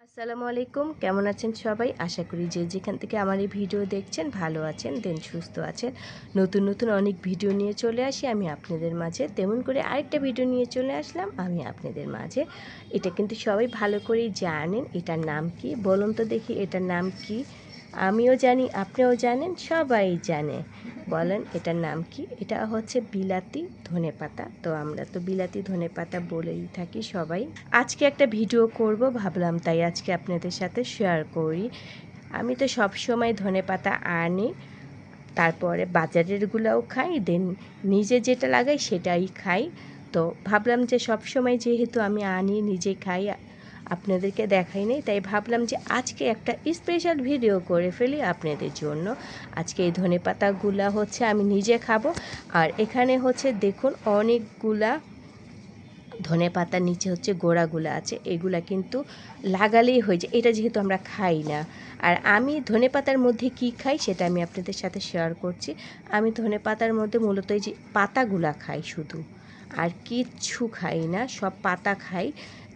আসসালামু আলাইকুম, কেমন আছেন সবাই? আশা করি যে যেখান থেকে আমার এই ভিডিও দেখছেন ভালো আছেন, দেন সুস্থ আছেন। নতুন নতুন অনেক ভিডিও নিয়ে চলে আসি আমি আপনাদের মাঝে। তেমন করে আরেকটা ভিডিও নিয়ে চলে আসলাম আমি আপনাদের মাঝে। এটা কিন্তু সবাই ভালো করেই জানেন এটার নাম কি, বলুন তো দেখি এটার নাম কি? আমিও জানি, আপনিও জানেন, সবাই জানে। বলেন এটার নাম কি? এটা হচ্ছে বিলাতি ধনেপাতা। তো আমরা তো বিলাতি ধনেপাতা বলেই থাকি সবাই। আজকে একটা ভিডিও করব ভাবলাম, তাই আজকে আপনাদের সাথে শেয়ার করি। আমি তো সব সময় ধনেপাতা আনি, তারপরে বাজারেরগুলোও খাই, দেন নিজে যেটা লাগাই সেটাই খাই। তো ভাবলাম যে সব সময় যেহেতু আমি আনি নিজে খাই, আপনাদেরকে দেখাই নেই, তাই ভাবলাম যে আজকে একটা স্পেশাল ভিডিও করে ফেলি আপনাদের জন্য। আজকে এই ধনেপাতাগুলা হচ্ছে আমি নিজে খাবো। আর এখানে হচ্ছে দেখুন অনেকগুলা ধনেপাতার নিচে হচ্ছে গোড়াগুলো আছে, এগুলা কিন্তু লাগালেই হয়ে যায়, এটা যেহেতু আমরা খাই না। আর আমি ধনেপাতার মধ্যে কি খাই সেটা আমি আপনাদের সাথে শেয়ার করছি। আমি ধনেপাতার মধ্যে মূলত এই যে পাতাগুলা খাই শুধু, আর কিচ্ছু খাই না, সব পাতা খাই।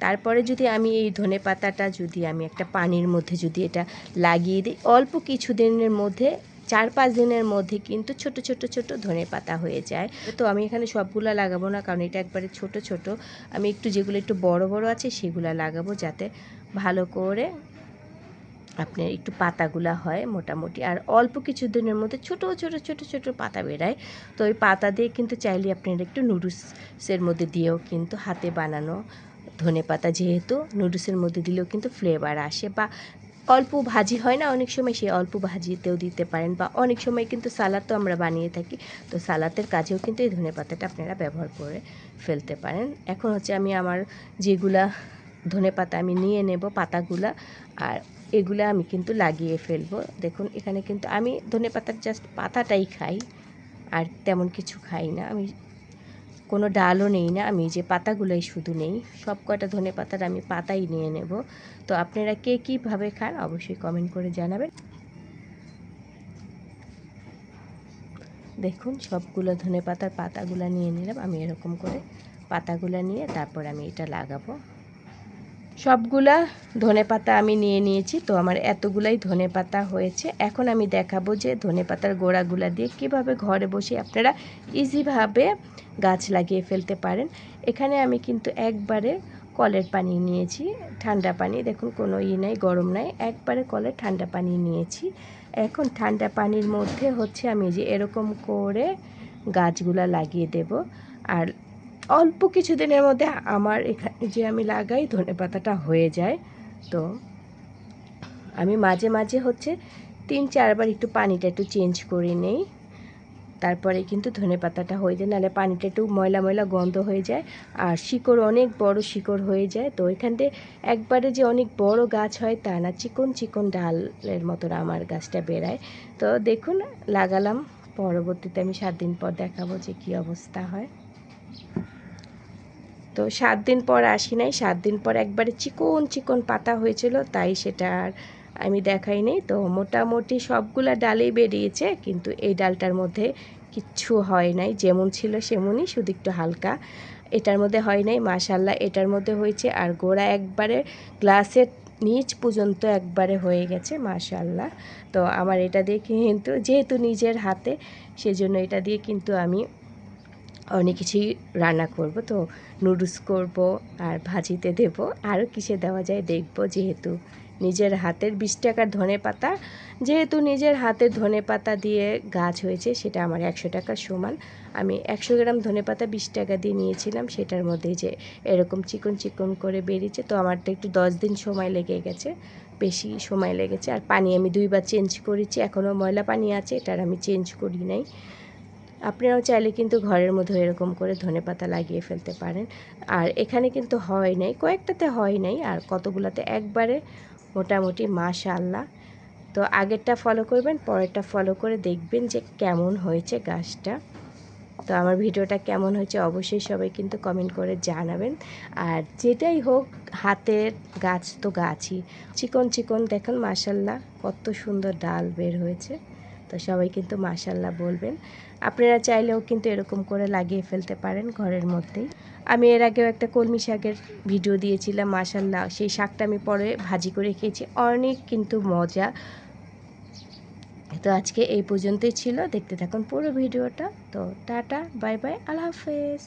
তারপরে যদি আমি এই ধনেপাতাটা যদি আমি একটা পানির মধ্যে যদি এটা লাগিয়ে দিই, অল্প কিছু দিনের মধ্যে 4-5 দিনের মধ্যে কিন্তু ছোট ছোট ছোট ধনেপাতা হয়ে যায়। তো আমি এখানে সবগুলো লাগাবো না, কারণ এটা একবারে ছোট ছোট। আমি একটু যেগুলো একটু বড় বড় আছে সেগুলো লাগাবো, যাতে ভালো করে আপনার একটু পাতাগুলা হয় মোটামুটি। আর অল্প কিছু দিনের মধ্যে ছোট ছোট ছোট ছোট পাতা বেরায়। তো ওই পাতা দিয়ে কিন্তু চাইলে আপনারা একটু নুডলসের মধ্যে দিয়েও কিন্তু হাতে বানানো ধনেপাতা, যেহেতু নুডলসের মধ্যে দিলেও কিন্তু ফ্লেভার আসে। বা অল্প ভাজি হয় না অনেক সময়, সেই অল্প ভাজিতেও দিতে পারেন। বা অনেক সময় কিন্তু সালাদ তো আমরা বানিয়ে থাকি, তো সালাদের কাজেও কিন্তু এই ধনেপাতাটা আপনারা ব্যবহার করে ফেলতে পারেন। এখন হচ্ছে আমি আমার যেগুলা ধনেপাতা আমি নিয়ে নেব পাতাগুলা, আর এগুলা আমি কিন্তু লাগিয়ে ফেলবো। দেখুন এখানে কিন্তু আমি ধনেপাতার জাস্ট পাতাটাই খাই, আর তেমন কিছু খাই না। আমি কোনো ডালও নেই না, আমি যে পাতাগুলোই শুধু নেই। সব কয়টা ধনেপাতার আমি পাতাই নিয়ে নেব। তো আপনারা কে কীভাবে খান অবশ্যই কমেন্ট করে জানাবেন। দেখুন সবগুলো ধনেপাতার পাতাগুলো নিয়ে নিলাম আমি, এরকম করে পাতাগুলো নিয়ে তারপর আমি এটা লাগাবো। সবগুলা ধনেপাতা আমি নিয়ে নিয়েছি, তো আমার এতগুলাই ধনেপাতা হয়েছে। এখন আমি দেখাবো যে ধনেপাতার গোড়াগুলা দিয়ে কিভাবে ঘরে বসে আপনারা ইজিভাবে গাছ লাগিয়ে ফেলতে পারেন। এখানে আমি কিন্তু একবারে কলের পানি নিয়েছি, ঠান্ডা পানি। দেখুন কোনো নাই, গরম নাই, একবারে কলের ঠান্ডা পানি নিয়েছি। এখন ঠান্ডা পানির মধ্যে হচ্ছে আমি যে এরকম করে গাছগুলা লাগিয়ে দেব। আর অল্প কিছু দিনের মধ্যে আমার এখানে যে আমি লাগাই ধনেপাতাটা হয়ে যায়। তো আমি মাঝে মাঝে হচ্ছে 3-4 বার একটু পানিটা একটু চেঞ্জ করে নেই, তারপরে কিন্তু ধনেপাতাটা হয়ে যায়। নাহলে পানিটা একটু ময়লা ময়লা গন্ধ হয়ে যায়, আর শিকড় অনেক বড় শিকড় হয়ে যায়। তো এখান থেকে একবারে যে অনেক বড় গাছ হয় তা না, চিকন চিকন ডালের মতন আমার গাছটা বেরায়। তো দেখুন লাগালাম, পরবর্তীতে আমি 7 দিন পর দেখাবো যে কী অবস্থা হয়। তো 7 দিন পর আসি নাই, 7 দিন পর একবারে চিকন চিকন পাতা হয়েছিল, তাই সেটা আর আমি দেখাই নেই। তো মোটামুটি সবগুলা ডালেই বেরিয়েছে, কিন্তু এই ডালটার মধ্যে কিচ্ছু হয় নাই, যেমন ছিল সেমনই, শুধু একটু হালকা। এটার মধ্যে হয় নাই, মাশাল্লাহ এটার মধ্যে হয়েছে। আর গোড়া একবারে গ্লাসের নিচ পর্যন্ত একবারে হয়ে গেছে, মাশাল্লাহ। তো আমার এটা দেখে কিন্তু যেহেতু নিজের হাতে, সেজন্য এটা দিয়ে কিন্তু আমি অনেক কিছুই রান্না করব। তো নুডলস করব, আর ভাজিতে দেব, আরও কিসে দেওয়া যায় দেখব। যেহেতু নিজের হাতের 20 টাকার ধনেপাতা, যেহেতু নিজের হাতের ধনেপাতা দিয়ে গাছ হয়েছে, সেটা আমার 100 টাকার সমান। আমি 100 গ্রাম ধনেপাতা 20 টাকা দিয়ে নিয়েছিলাম, সেটার মধ্যে যে এরকম চিকন চিকন করে বেরিয়েছে। তো আমার তো একটু 10 দিন সময় লেগে গেছে, বেশি সময় লেগেছে। আর পানি আমি 2 বার চেঞ্জ করেছি, এখনও ময়লা পানি আছে, এটার আমি চেঞ্জ করি নাই। আপনারাও চাইলে কিন্তু ঘরের মধ্যে এরকম করে ধনেপাতা লাগিয়ে ফেলতে পারেন। আর এখানে কিন্তু হয় নাই, কয়েকটাতে হয় নাই, আর কতগুলোতে একবারে মোটামুটি মাশাআল্লাহ। তো আগেরটা ফলো করবেন, পরেরটা ফলো করে দেখবেন যে কেমন হয়েছে গাছটা। তো আমার ভিডিওটা কেমন হয়েছে অবশ্যই সবাই কিন্তু কমেন্ট করে জানাবেন। আর যেটাই হোক, হাতের গাছ তো গাছই, চিকন চিকন দেখুন মাশাআল্লাহ কত সুন্দর ডাল বের হয়েছে। তো সবাই কিন্তু মাশাআল্লাহ বলবেন। আপনারা চাইলেও কিন্তু এরকম করে লাগিয়ে ফেলতে পারেন ঘরের মধ্যেই। আমি এর আগেও একটা কলমি শাকের ভিডিও দিয়েছিলাম, মাশাআল্লাহ সেই শাকটা আমি পরে ভাজি করে খেয়েছি, অনেক কিন্তু মজা। তো আজকে এই পর্যন্তই ছিল, দেখতে থাকুন পুরো ভিডিওটা। তো টাটা, বাই বাই, আল্লাহ হাফেজ।